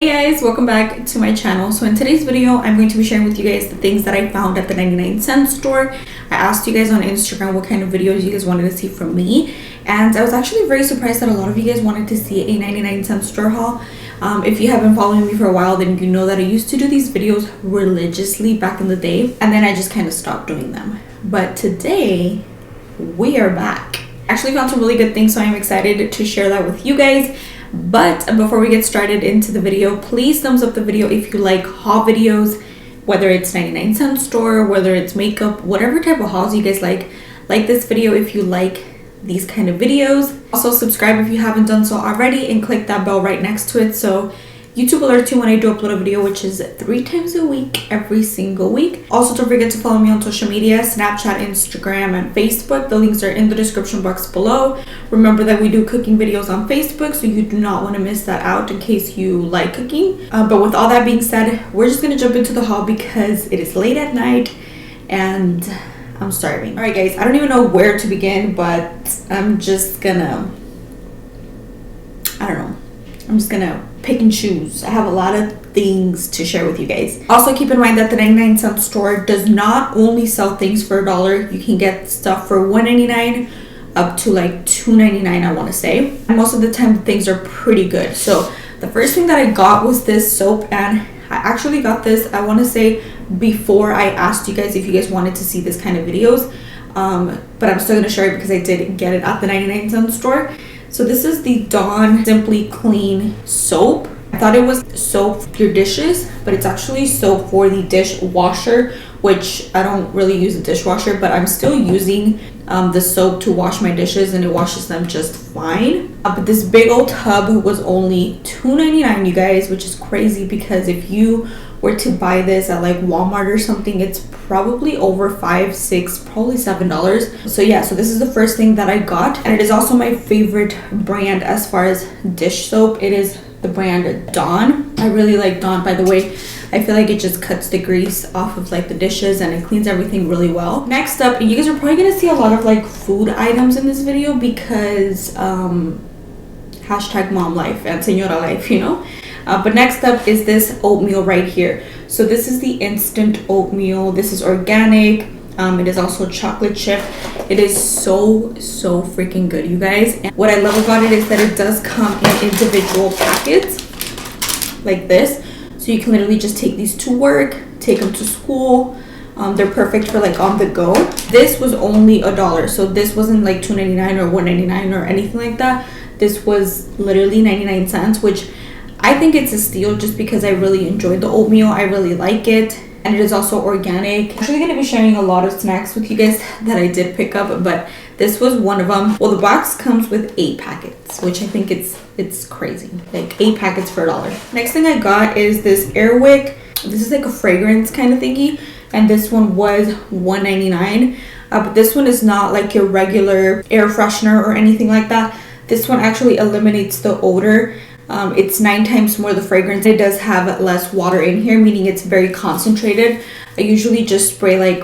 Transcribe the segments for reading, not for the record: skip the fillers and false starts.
Hey guys, welcome back to my channel. So in today's video, I'm going to be sharing with you guys the things that I found at the 99-cent store. I asked you guys on Instagram what kind of videos you guys wanted to see from me, and I was actually very surprised that a lot of you guys wanted to see a 99-cent store haul. If you have been following me for a while, then you know that I used to do these videos religiously back in the day, and then I just kind of stopped doing them. But today, we are back. I actually found some really good things, so I'm excited to share that with you guys. But before we get started into the video, please thumbs up the video if you like haul videos, whether it's 99-cent store, whether it's makeup, whatever type of hauls you guys like this video if you like these kind of videos. Also subscribe if you haven't done so already and click that bell right next to it so YouTube alerts you when I do upload a video, which is 3 times a week, every single week. Also, don't forget to follow me on social media, Snapchat, Instagram, and Facebook. The links are in the description box below. Remember that we do cooking videos on Facebook, so you do not want to miss that out in case you like cooking. But with all that being said, we're just going to jump into the haul because it is late at night and I'm starving. Alright guys, I don't even know where to begin, but I'm just gonna pick and choose. I have a lot of things to share with you guys. Also keep in mind that the 99-cent store does not only sell things for $1. You can get stuff for $1.99 up to like $2.99, I want to say. And most of the time things are pretty good. So the first thing that I got was this soap, and I actually got this, I want to say, before I asked you guys if you guys wanted to see this kind of videos. But I'm still going to share it because I did get it at the 99-cent store. So this is the Dawn Simply Clean soap. I thought it was soap for your dishes, but it's actually soap for the dishwasher, which I don't really use a dishwasher, but I'm still using the soap to wash my dishes and it washes them just fine. But this big old tub was only $2.99, you guys, which is crazy because if you were to buy this at like Walmart or something, it's probably over $5, $6, probably $7. So yeah, so this is the first thing that I got, and it is also my favorite brand as far as dish soap. It is the brand Dawn. I really like Dawn, by the way. I feel like it just cuts the grease off of like the dishes and it cleans everything really well. Next up, you guys are probably gonna see a lot of like food items in this video because hashtag mom life and senora life, you know. But next up is this oatmeal right here. So this is the instant oatmeal. This is organic. It is also chocolate chip. It is so freaking good, you guys. And what I love about it is that it does come in individual packets like this. So you can literally just take these to work, take them to school. They're perfect for like on the go. This was only $1. So this wasn't like $2.99 or $1.99 or anything like that. This was literally 99 cents, which I think it's a steal just because I really enjoyed the oatmeal. I really like it, and it is also organic. I'm actually going to be sharing a lot of snacks with you guys that I did pick up, but this was one of them. Well, the box comes with 8 packets, which I think it's crazy. Like 8 packets for $1. Next thing I got is this Air Wick. This is like a fragrance kind of thingy, and this one was $1.99. But this one is not like your regular air freshener or anything like that. This one actually eliminates the odor. It's 9 times more the fragrance. It does have less water in here, meaning it's very concentrated. I usually just spray like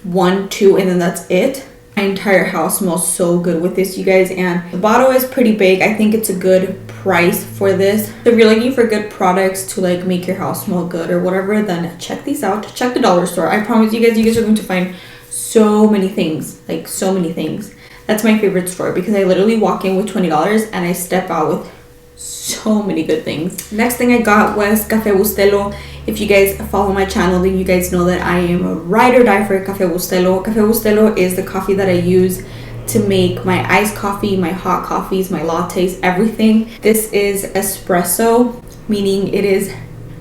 1, 2, and then that's it. My entire house smells so good with this, you guys, and the bottle is pretty big. I think it's a good price for this. So if you're looking for good products to like make your house smell good or whatever, then check these out. Check the dollar store. I promise you guys are going to find so many things, like so many things. That's my favorite store because I literally walk in with $20 and I step out with so many good things. Next thing I got was Café Bustelo. If you guys follow my channel, then you guys know that I am a ride or die for Café Bustelo. Café Bustelo is the coffee that I use to make my iced coffee, my hot coffees, my lattes, everything. This is espresso, meaning it is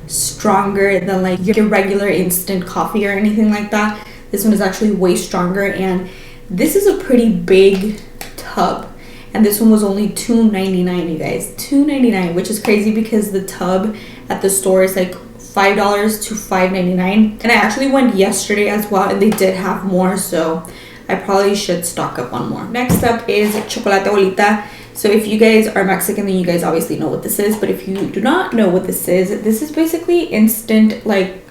stronger than like your regular instant coffee or anything like that. This one is actually way stronger, and this is a pretty big tub. And this one was only $2.99, you guys. $2.99, which is crazy because the tub at the store is like $5 to $5.99. And I actually went yesterday as well, and they did have more, so I probably should stock up on more. Next up is Chocolate Bolita. So if you guys are Mexican, then you guys obviously know what this is. But if you do not know what this is basically instant like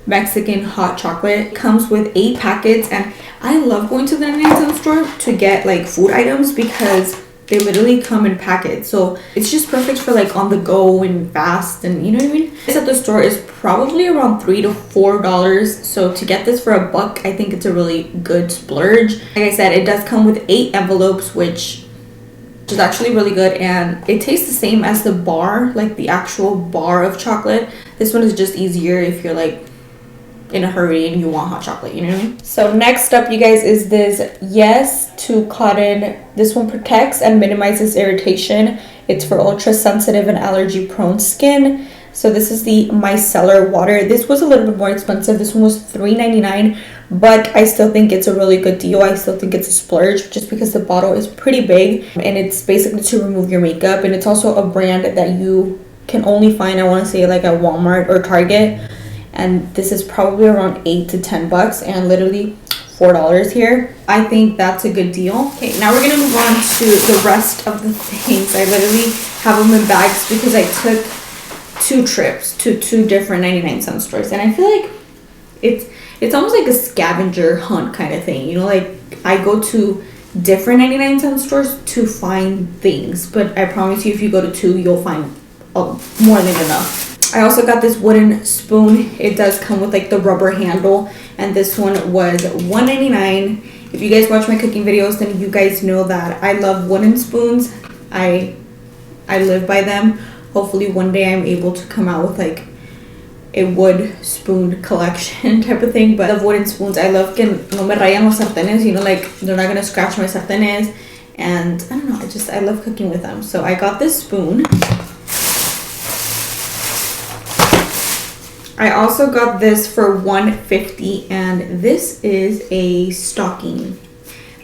Mexican hot chocolate. It comes with 8 packets, and I love going to the 99-cent store to get like food items because They literally come in packets, so it's just perfect for like on the go and fast, and you know what I mean. This at the store is probably around $3 to $4, so to get this for $1, I think it's a really good splurge. Like I said, it does come with 8 envelopes, which is actually really good, and it tastes the same as the bar, like the actual bar of chocolate. This one is just easier if you're like in a hurry and you want hot chocolate, you know what I mean? So next up, you guys, is this Yes to Cotton. This one protects and minimizes irritation. It's for ultra sensitive and allergy prone skin. So this is the Micellar Water. This was a little bit more expensive. This one was $3.99, but I still think it's a really good deal. I still think it's a splurge just because the bottle is pretty big, and it's basically to remove your makeup, and it's also a brand that you can only find, I want to say, like at Walmart or Target. And this is probably around $8 to $10 and literally $4 here. I think that's a good deal. Okay, now we're gonna move on to the rest of the things. I literally have them in bags because I took 2 trips to 2 different 99-cent stores, and I feel like it's almost like a scavenger hunt kind of thing, you know, like I go to different 99-cent stores to find things, but I promise you, if you go to 2, you'll find more than enough. I also got this wooden spoon. It does come with like the rubber handle, and this one was $1.99. If you guys watch my cooking videos, then you guys know that I love wooden spoons. I live by them. Hopefully one day I'm able to come out with like a wood spoon collection type of thing. But I love wooden spoons. I love que no me rayan los sartenes, you know, like they're not gonna scratch my sartenes, and I don't know, I love cooking with them. So I got this spoon. I also got this for $1.50, and this is a stocking.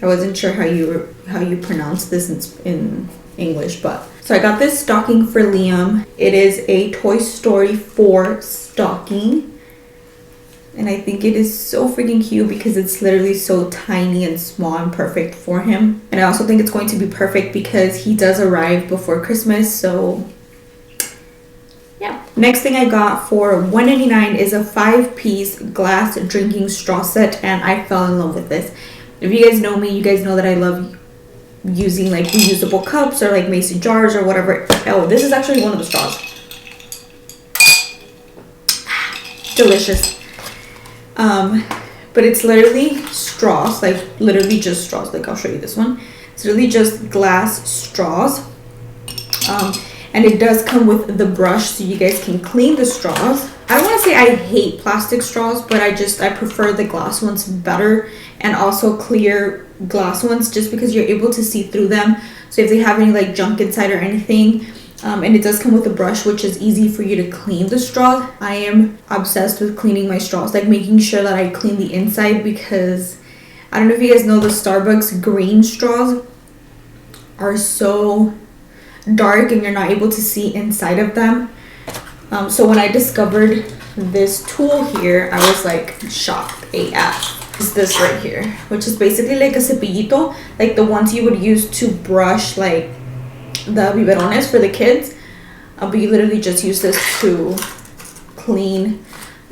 I wasn't sure how you pronounce this in English, but so I got this stocking for Liam. It is a Toy Story 4 stocking, and I think it is so freaking cute because it's literally so tiny and small and perfect for him. And I also think it's going to be perfect because he does arrive before Christmas, so yeah. Next thing I got for $1.99 is a 5-piece glass drinking straw set, and I fell in love with this. If you guys know me, you guys know that I love using like reusable cups or like mason jars or whatever. Oh, this is actually one of the straws. Delicious. But it's literally straws, like literally just straws. Like I'll show you this one. It's really just glass straws. And it does come with the brush so you guys can clean the straws. I don't want to say I hate plastic straws, but I prefer the glass ones better, and also clear glass ones just because you're able to see through them. So if they have any like junk inside or anything, and it does come with a brush, which is easy for you to clean the straw. I am obsessed with cleaning my straws, like making sure that I clean the inside, because I don't know if you guys know, the Starbucks green straws are so dark and you're not able to see inside of them. So when I discovered this tool here, I was like shocked AF. Is this right here, which is basically like a cepillito, like the ones you would use to brush like the biberones for the kids, but you literally just use this to clean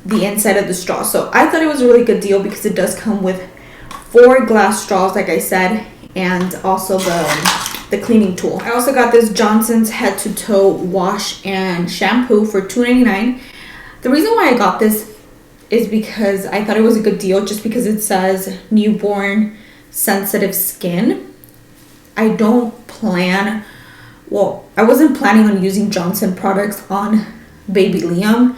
the inside of the straw. So I thought it was a really good deal because it does come with 4 glass straws, like I said, and also the cleaning tool. I also got this Johnson's head to toe wash and shampoo for $2.99. The reason why I got this is because I thought it was a good deal, just because it says newborn sensitive skin. I wasn't planning on using Johnson products on baby Liam.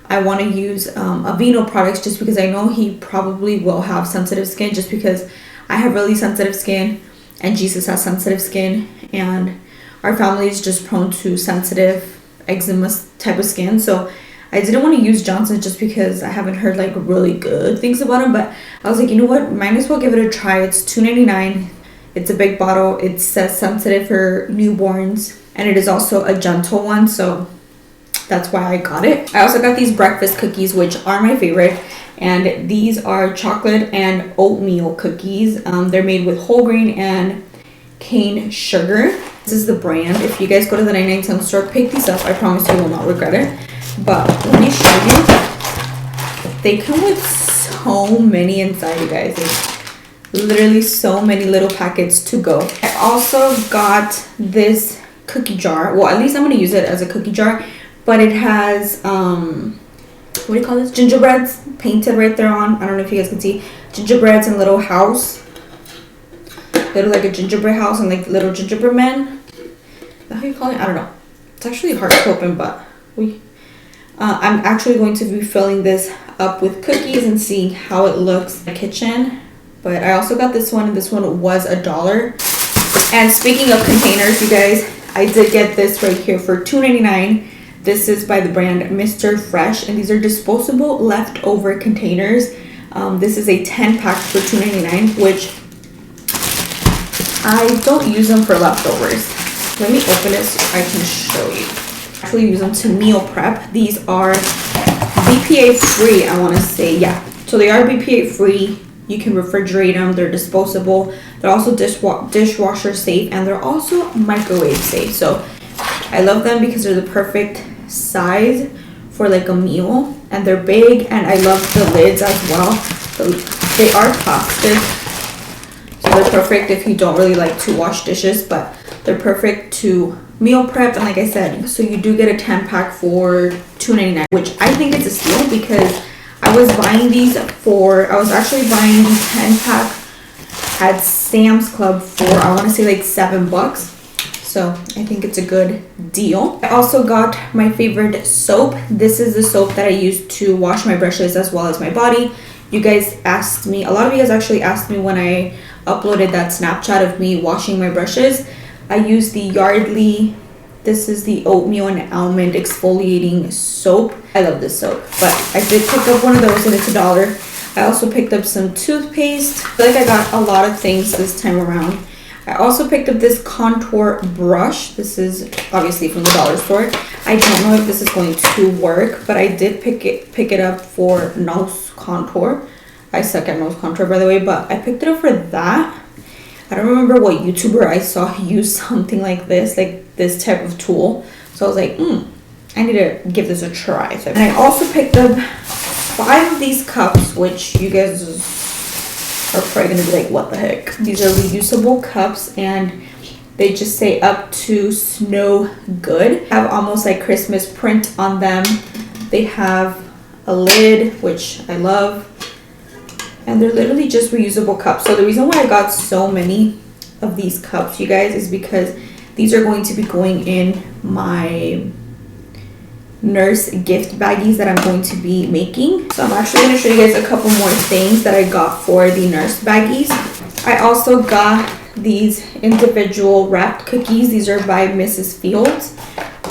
I want to use Aveeno products just because I know he probably will have sensitive skin, just because I have really sensitive skin and Jesus has sensitive skin, and our family is just prone to sensitive eczema type of skin. So I didn't want to use Johnson just because I haven't heard like really good things about him, but I was like, you know what, might as well give it a try. It's $2.99. It's a big bottle. It says sensitive for newborns, and it is also a gentle one, so that's why I got it. I also got these breakfast cookies, which are my favorite, and these are chocolate and oatmeal cookies. They're made with whole grain and cane sugar. This is the brand. If you guys go to the 99-cent store, pick these up. I promise you will not regret it. But let me show you. They come with so many inside, you guys. literally so many little packets to go. I also got this cookie jar. Well, at least I'm gonna use it as a cookie jar, but it has what do you call this? Gingerbreads painted right there on. I don't know if you guys can see gingerbreads and little house, little like a gingerbread house and like little gingerbread men. Is that how you call it? I don't know. It's actually hard to open, but I'm actually going to be filling this up with cookies and seeing how it looks in the kitchen. But I also got this one, and this one was $1. And speaking of containers, you guys, I did get this right here for $2.99. This is by the brand Mr. Fresh, and these are disposable leftover containers. This is a 10-pack for $2.99, which I don't use them for leftovers. Let me open it so I can show you. I actually use them to meal prep. These are BPA free, I want to say. Yeah, so they are BPA free. You can refrigerate them. They're disposable. They're also dishwasher safe, and they're also microwave safe. So I love them because they're the perfect size for like a meal, and they're big, and I love the lids as well. So they are plastic, so they're perfect if you don't really like to wash dishes, but they're perfect to meal prep. And like I said, so you do get a 10-pack for $2.99, which I think it's a steal because I was buying these I was actually buying the 10-pack at Sam's Club for, I want to say like $7. So I think it's a good deal. I also got my favorite soap. This is the soap that I use to wash my brushes as well as my body. You guys asked me, a lot of you guys actually asked me when I uploaded that Snapchat of me washing my brushes. I use the Yardley, this is the oatmeal and almond exfoliating soap. I love this soap, but I did pick up one of those and it's $1. I also picked up some toothpaste. I feel like I got a lot of things this time around. I also picked up this contour brush. This is obviously from the dollar store. I don't know if this is going to work, but I did pick it up for nose contour. I suck at nose contour, by the way, but I picked it up for that. I don't remember what YouTuber I saw use something like this type of tool. So I was like, I need to give this a try. So, and I also picked up 5 of these cups, which you guys are probably gonna be like, what the heck? These are reusable cups, and they just say up to snow good. Have almost like Christmas print on them. They have a lid, which I love, and they're literally just reusable cups. So the reason why I got so many of these cups, you guys, is because these are going to be going in my nurse gift baggies that I'm going to be making. So I'm actually going to show you guys a couple more things that I got for the nurse baggies. I also got these individual wrapped cookies. These are by Mrs. Fields.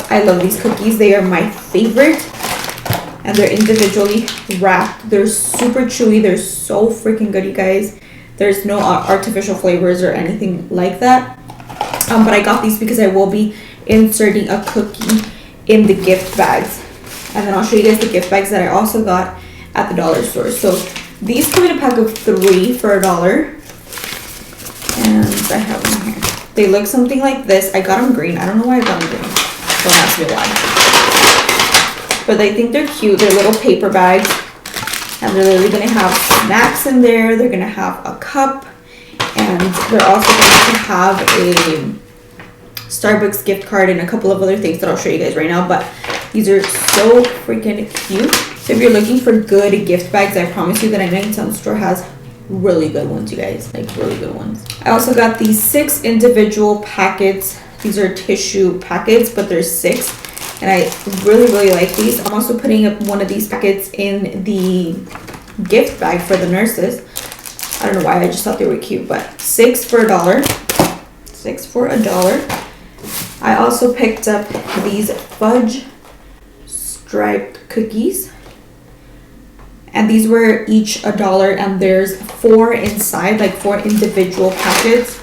I love these cookies. They are my favorite, and they're individually wrapped. They're super chewy. They're so freaking good, you guys. There's no artificial flavors or anything like that. But I got these because I will be inserting a cookie in the gift bags, and then I'll show you guys the gift bags that I also got at the dollar store. So these come in a pack of 3 for $1, and I have them here. They look something like this. I got them green. I don't know why I got them green. Don't ask me why. But I think they're cute. They're little paper bags, and they're literally gonna have snacks in there. They're gonna have a cup, and they're also going to have a Starbucks gift card and a couple of other things that I'll show you guys right now. But these are so freaking cute. So if you're looking for good gift bags, I promise you that 99 Store has really good ones, you guys, like really good ones. I also got these 6 individual packets. These are tissue packets, but there's 6, and I really like these. I'm also putting up one of these packets in the gift bag for the nurses. I don't know why, I just thought they were cute. But 6 for $1. 6 for $1. I also picked up these fudge striped cookies, and these were each $1, and there's 4 inside, like 4 individual packets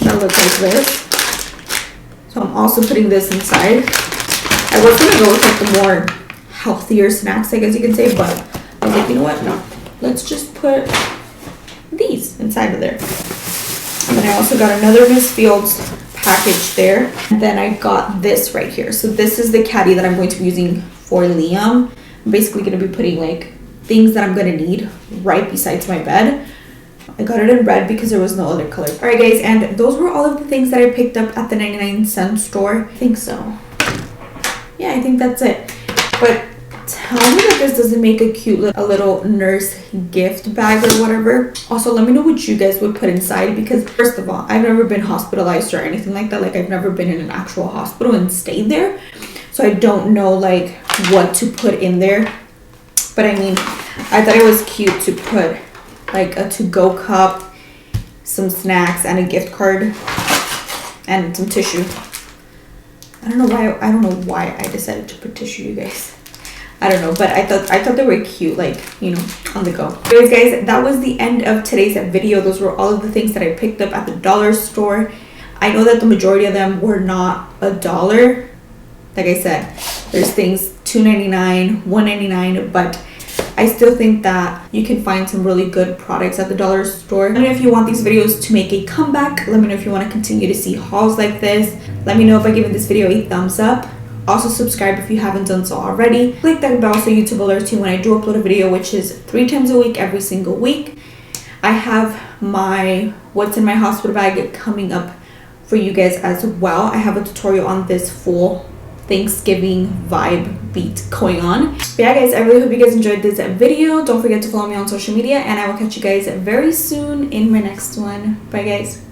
that look like this. So I'm also putting this inside. I was gonna go with like the more healthier snacks, I guess you can say, but I was like, you know what, no, let's just put these inside of there. And then I also got another Miss Fields package there, and then I got this right here. So this is the caddy that I'm going to be using for Liam. I'm basically going to be putting like things that I'm going to need right besides my bed. I got it in red because there was no other color. Alright guys, and those were all of the things that I picked up at the 99-cent store. I think so. Yeah, I think that's it. But tell me that this doesn't make a cute little nurse gift bag or whatever. Also, let me know what you guys would put inside, because first of all, I've never been hospitalized or anything like that. Like, I've never been in an actual hospital and stayed there. So I don't know like what to put in there. But I mean, I thought it was cute to put like a to-go cup, some snacks, and a gift card, and some tissue. I don't know why I decided to put tissue, you guys. I don't know, but I thought they were cute, like, you know, on the go. Anyways, guys, that was the end of today's video. Those were all of the things that I picked up at the dollar store. I know that the majority of them were not $1. Like I said, there's things $2.99, $1.99, but I still think that you can find some really good products at the dollar store. Let me know if you want these videos to make a comeback. Let me know if you want to continue to see hauls like this. Let me know by giving this video a thumbs up. Also subscribe if you haven't done so already. Click that bell so YouTube alerts you when I do upload a video, which is 3 times a week, every single week. I have my what's in my hospital bag coming up for you guys as well. I have a tutorial on this full Thanksgiving vibe beat going on. But yeah guys, I really hope you guys enjoyed this video. Don't forget to follow me on social media, and I will catch you guys very soon in my next one. Bye guys.